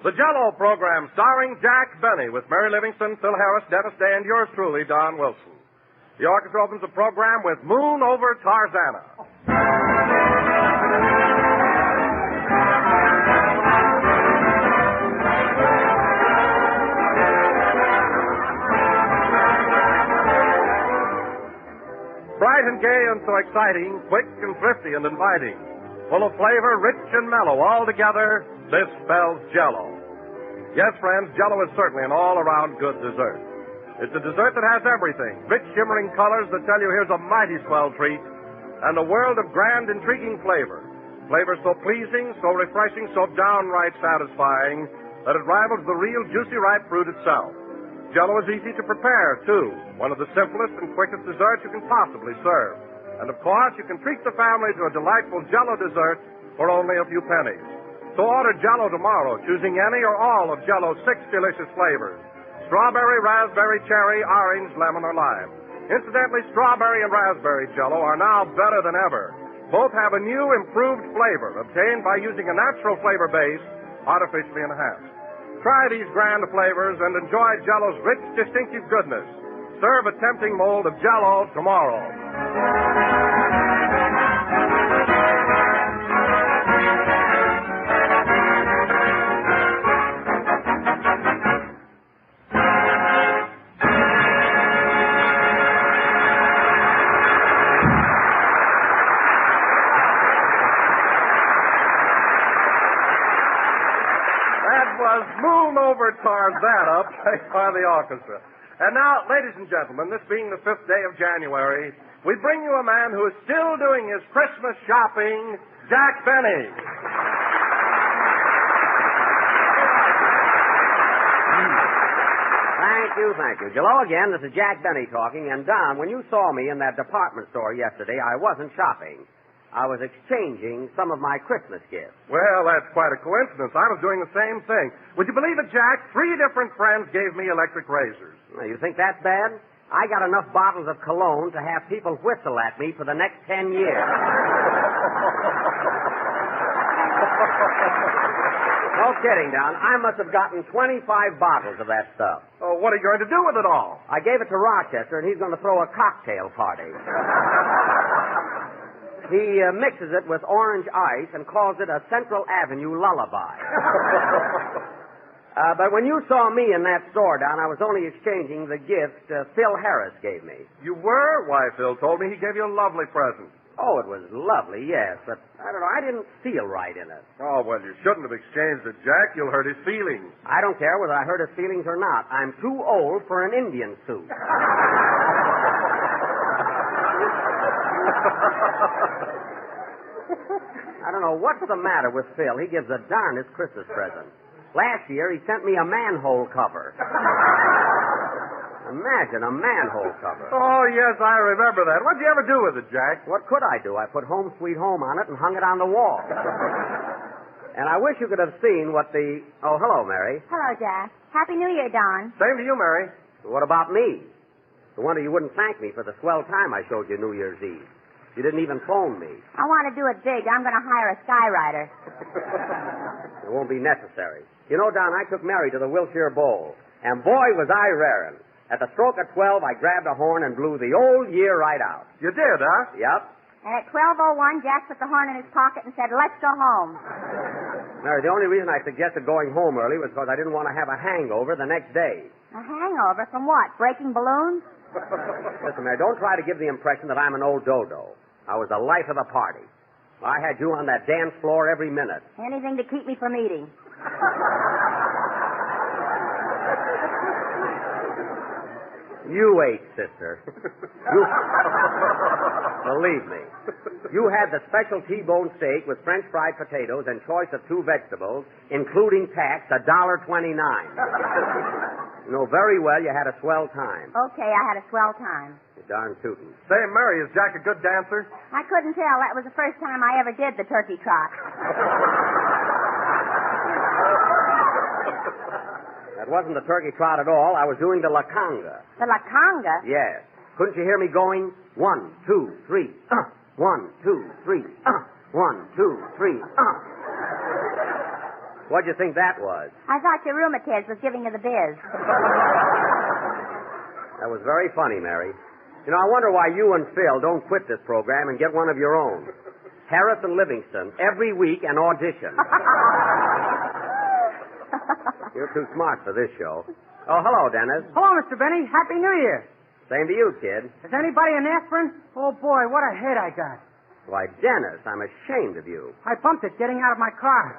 The Jell-O program starring Jack Benny with Mary Livingston, Phil Harris, Dennis Day, and yours truly, Don Wilson. The orchestra opens the program with Moon Over Tarzana. Bright and gay and so exciting, quick and thrifty and inviting. Full of flavor, rich and mellow, all together, this spells Jell-O. Yes, friends, Jell-O is certainly an all-around good dessert. It's a dessert that has everything. Rich, shimmering colors that tell you here's a mighty swell treat, and a world of grand, intriguing flavor. Flavor so pleasing, so refreshing, so downright satisfying, that it rivals the real juicy ripe fruit itself. Jell-O is easy to prepare, too. One of the simplest and quickest desserts you can possibly serve. And, of course, you can treat the family to a delightful Jell-O dessert for only a few pennies. So order Jell-O tomorrow, choosing any or all of Jell-O's 6 delicious flavors. Strawberry, raspberry, cherry, orange, lemon, or lime. Incidentally, strawberry and raspberry Jell-O are now better than ever. Both have a new, improved flavor obtained by using a natural flavor base artificially enhanced. Try these grand flavors and enjoy Jell-O's rich, distinctive goodness. Serve a tempting mold of Jell-O tomorrow. Moon Over Tarzana, played by the orchestra. And now, ladies and gentlemen, this being the 5th day of January, we bring you a man who is still doing his Christmas shopping, Jack Benny. Thank you. Hello again, this is Jack Benny talking. And Don, when you saw me in that department store yesterday, I wasn't shopping. I was exchanging some of my Christmas gifts. Well, that's quite a coincidence. I was doing the same thing. Would you believe it, Jack? 3 different friends gave me electric razors. Now, you think that's bad? I got enough bottles of cologne to have people whistle at me for the next 10 years. No kidding, Don. I must have gotten 25 bottles of that stuff. Oh, what are you going to do with it all? I gave it to Rochester, and he's going to throw a cocktail party. He mixes it with orange ice and calls it a Central Avenue lullaby. But when you saw me in that store, Don, I was only exchanging the gift Phil Harris gave me. You were? Why, Phil told me he gave you a lovely present. Oh, it was lovely, yes, but I don't know, I didn't feel right in it. Oh, well, you shouldn't have exchanged it, Jack. You'll hurt his feelings. I don't care whether I hurt his feelings or not. I'm too old for an Indian suit. I don't know what's the matter with Phil. He gives the darnest Christmas present. Last year, he sent me a manhole cover. Imagine a manhole cover. Oh, yes, I remember that. What'd you ever do with it, Jack? What could I do? I put Home Sweet Home on it and hung it on the wall. And I wish you could have seen what the... Oh, hello, Mary. Hello, Jack. Happy New Year, Don. Same to you, Mary. What about me? No wonder you wouldn't thank me for the swell time I showed you New Year's Eve. You didn't even phone me. I want to do it big. I'm going to hire a skywriter. It won't be necessary. You know, Don, I took Mary to the Wilshire Bowl, and boy, was I raring. At the stroke of 12, I grabbed a horn and blew the old year right out. You did, huh? Yep. And at 12:01, Jack put the horn in his pocket and said, "Let's go home." Mary, the only reason I suggested going home early was because I didn't want to have a hangover the next day. A hangover from what? Breaking balloons? Listen, Mary, don't try to give the impression that I'm an old dodo. I was the life of the party. I had you on that dance floor every minute. Anything to keep me from eating. You ate, sister. Believe me. You had the special T-bone steak with French fried potatoes and choice of 2 vegetables, including tax, $1.29. You know very well you had a swell time. Okay, I had a swell time. You're darn tootin'. Say, Mary, is Jack a good dancer? I couldn't tell. That was the first time I ever did the turkey trot. That wasn't the turkey trot at all. I was doing the la conga. The la conga? Yes. Couldn't you hear me going? 1, 2, 3. 1, 2, 3, 1, 2, 3, What'd you think that was? I thought your rheumatiz was giving you the biz. That was very funny, Mary. You know, I wonder why you and Phil don't quit this program and get one of your own. Harris and Livingston, every week an audition. You're too smart for this show. Oh, hello, Dennis. Hello, Mr. Benny. Happy New Year. Same to you, kid. Is anybody in aspirin? Oh, boy, what a head I got. Why, Dennis, I'm ashamed of you. I bumped it getting out of my car.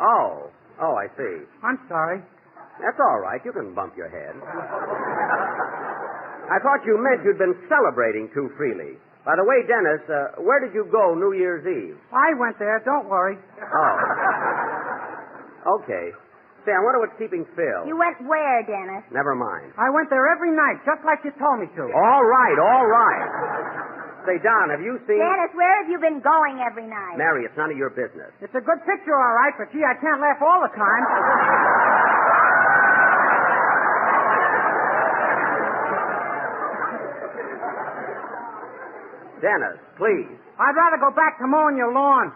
Oh, I see. I'm sorry. That's all right. You can bump your head. I thought you meant you'd been celebrating too freely. By the way, Dennis, where did you go New Year's Eve? I went there. Don't worry. Oh. Okay. Say, I wonder what's keeping Phil. You went where, Dennis? Never mind. I went there every night, just like you told me to. All right. Say, Don, have you seen... Dennis, where have you been going every night? Mary, it's none of your business. It's a good picture, all right, but gee, I can't laugh all the time. Dennis, please. I'd rather go back to mowing your lawn.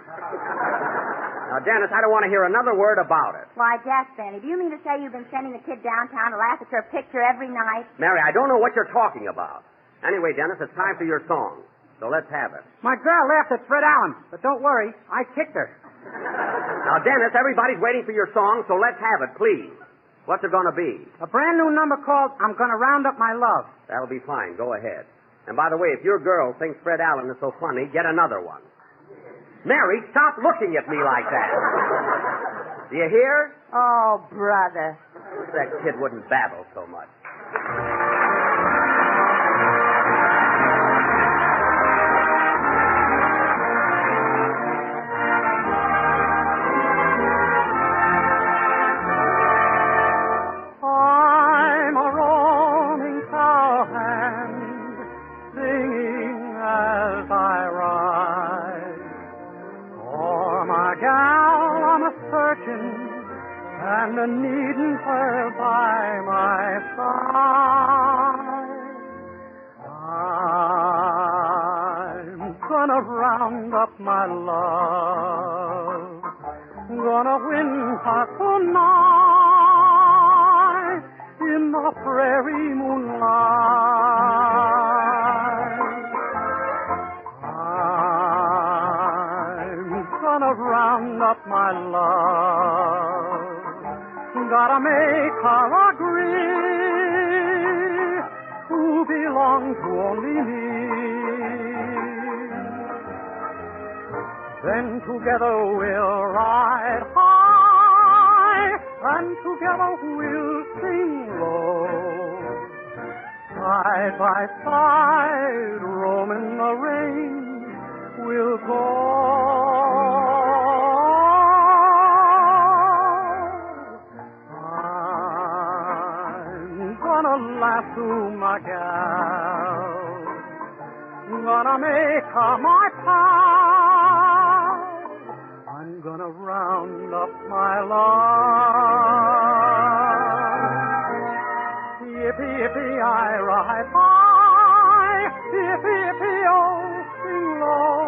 Now, Dennis, I don't want to hear another word about it. Why, Jack Benny, do you mean to say you've been sending the kid downtown to laugh at your picture every night? Mary, I don't know what you're talking about. Anyway, Dennis, it's time for your song. So let's have it. My girl laughed at Fred Allen, but don't worry, I kicked her. Now, Dennis, everybody's waiting for your song, so let's have it, please. What's it going to be? A brand new number called I'm Gonna Round Up My Love. That'll be fine. Go ahead. And by the way, if your girl thinks Fred Allen is so funny, get another one. Mary, stop looking at me like that. Do you hear? Oh, brother. That kid wouldn't babble so much. And a needing her by my side. I'm gonna round up my love, gonna win her tonight in the prairie moonlight. I'm gonna round up my love, gotta make her agree who belong to only me. Then together we'll ride high, and together we'll sing low. Side by side, roaming the range, we'll go. Laugh to my gal, gonna make her my pal, I'm gonna round up my love. Yippee, yippee, I ride high, yippee, yippee, oh, sing low.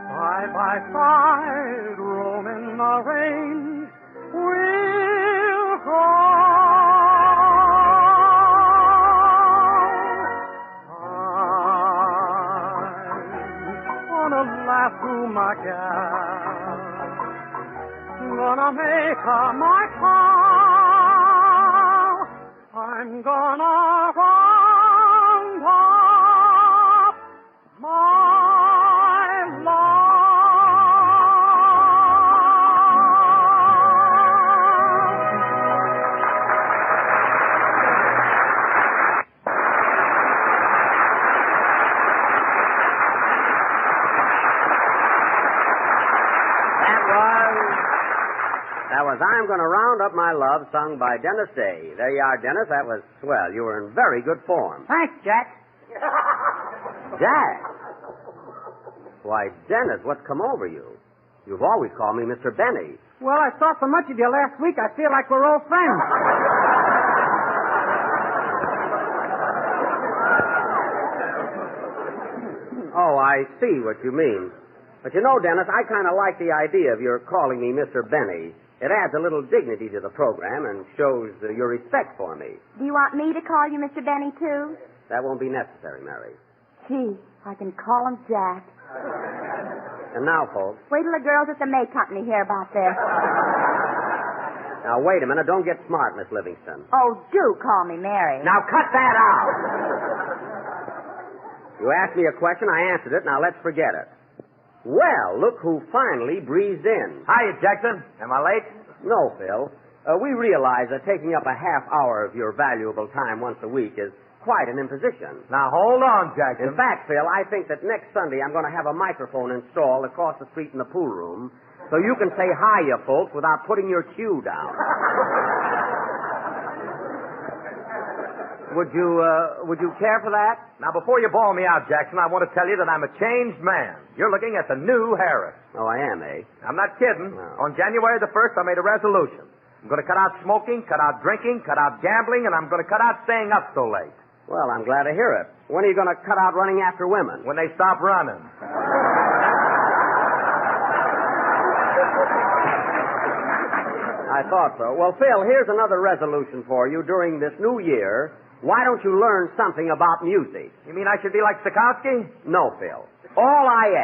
Side by side, roaming the range, we'll go. Laugh to my gal, gonna make her my pal, I'm gonna round up my love. That was I'm Gonna Round Up My Love, sung by Dennis Day. There you are, Dennis. That was swell. You were in very good form. Thanks, Jack. Jack? Why, Dennis, what's come over you? You've always called me Mr. Benny. Well, I saw so much of you last week, I feel like we're old friends. I see what you mean. But you know, Dennis, I kind of like the idea of your calling me Mr. Benny. It adds a little dignity to the program and shows your respect for me. Do you want me to call you Mr. Benny, too? That won't be necessary, Mary. Gee, I can call him Jack. And now, folks. Wait till the girls at the May Company hear about this. Now, wait a minute. Don't get smart, Miss Livingston. Oh, do call me Mary. Now, cut that out. You asked me a question, I answered it. Now, let's forget it. Well, look who finally breezed in. Hiya, Jackson. Am I late? No, Phil. We realize that taking up a half hour of your valuable time once a week is quite an imposition. Now, hold on, Jackson. In fact, Phil, I think that next Sunday I'm going to have a microphone installed across the street in the pool room so you can say hiya, folks, without putting your cue down. Would you care for that? Now, before you bawl me out, Jackson, I want to tell you that I'm a changed man. You're looking at the new Harris. Oh, I am, eh? I'm not kidding. No. On January the 1st, I made a resolution. I'm going to cut out smoking, cut out drinking, cut out gambling, and I'm going to cut out staying up so late. Well, I'm glad to hear it. When are you going to cut out running after women? When they stop running. I thought so. Well, Phil, here's another resolution for you during this new year. Why don't you learn something about music? You mean I should be like Stokowski? No, Phil. All I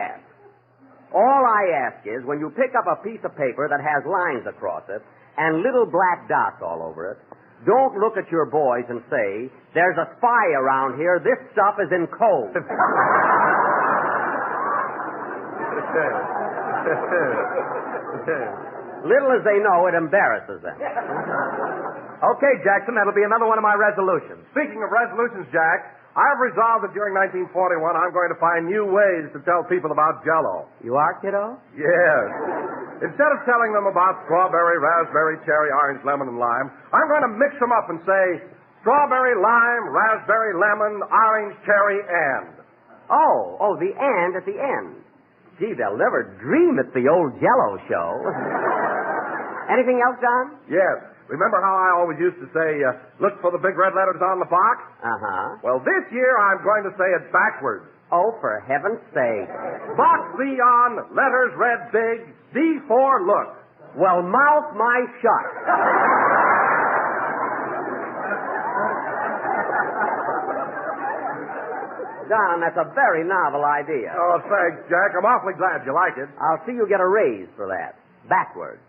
ask is when you pick up a piece of paper that has lines across it and little black dots all over it, don't look at your boys and say, there's a spy around here, this stuff is in code. Little as they know, it embarrasses them. Okay, Jackson, that'll be another one of my resolutions. Speaking of resolutions, Jack, I've resolved that during 1941 I'm going to find new ways to tell people about Jell-O. You are, kiddo? Yes. Instead of telling them about strawberry, raspberry, cherry, orange, lemon, and lime, I'm going to mix them up and say strawberry, lime, raspberry, lemon, orange, cherry, and. Oh, the and at the end. Gee, they'll never dream it's the old Jell-O show. Anything else, John? Yes. Remember how I always used to say, look for the big red letters on the box? Uh-huh. Well, this year I'm going to say it backwards. Oh, for heaven's sake. Box Z on, letters read big, D for look. Well, mouth my shut. John, that's a very novel idea. Oh, thanks, Jack. I'm awfully glad you like it. I'll see you get a raise for that. Backwards.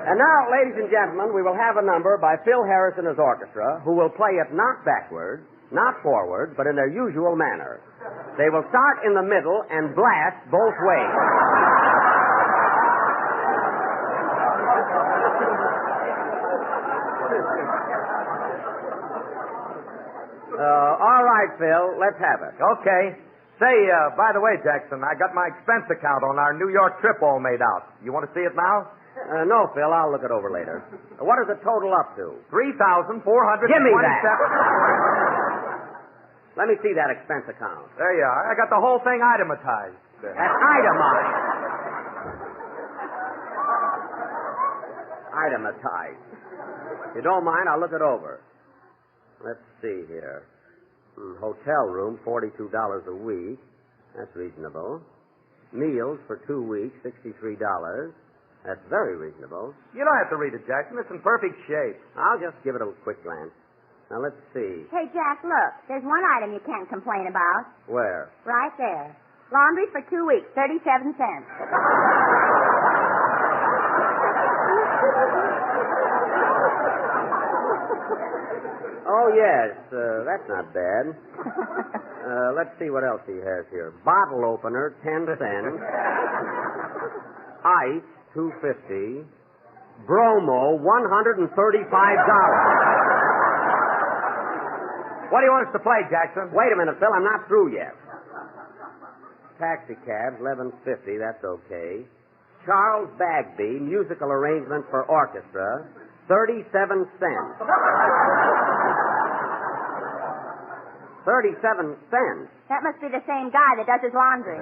And now, ladies and gentlemen, we will have a number by Phil Harris and his orchestra, who will play it not backwards, not forwards, but in their usual manner. They will start in the middle and blast both ways. All right, Phil, let's have it. Okay. Say, by the way, Jackson, I got my expense account on our New York trip all made out. You want to see it now? No, Phil, I'll look it over later. What is the total up to? $3,427. Give me that. Let me see that expense account. There you are. I got the whole thing itemized. That's itemized. Itemized. If you don't mind, I'll look it over. Let's see here. Hotel room, $42 a week. That's reasonable. Meals for 2 weeks, $63. That's very reasonable. You don't have to read it, Jackson. It's in perfect shape. I'll just give it a quick glance. Now, let's see. Hey, Jack, look. There's one item you can't complain about. Where? Right there. Laundry for 2 weeks, 37 cents. Oh, yes. That's not bad. Let's see what else he has here. Bottle opener, 10 cents. Ice, $2.50. Bromo, $135. What do you want us to play, Jackson? Wait a minute, Phil. I'm not through yet. Taxi cabs, $11.50. That's okay. Charles Bagby, musical arrangement for orchestra, 37 cents. 37 cents? That must be the same guy that does his laundry.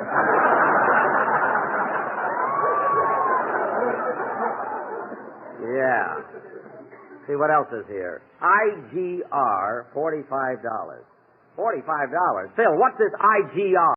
Yeah. See, what else is here? IGR, $45. $45. Phil, what's this IGR?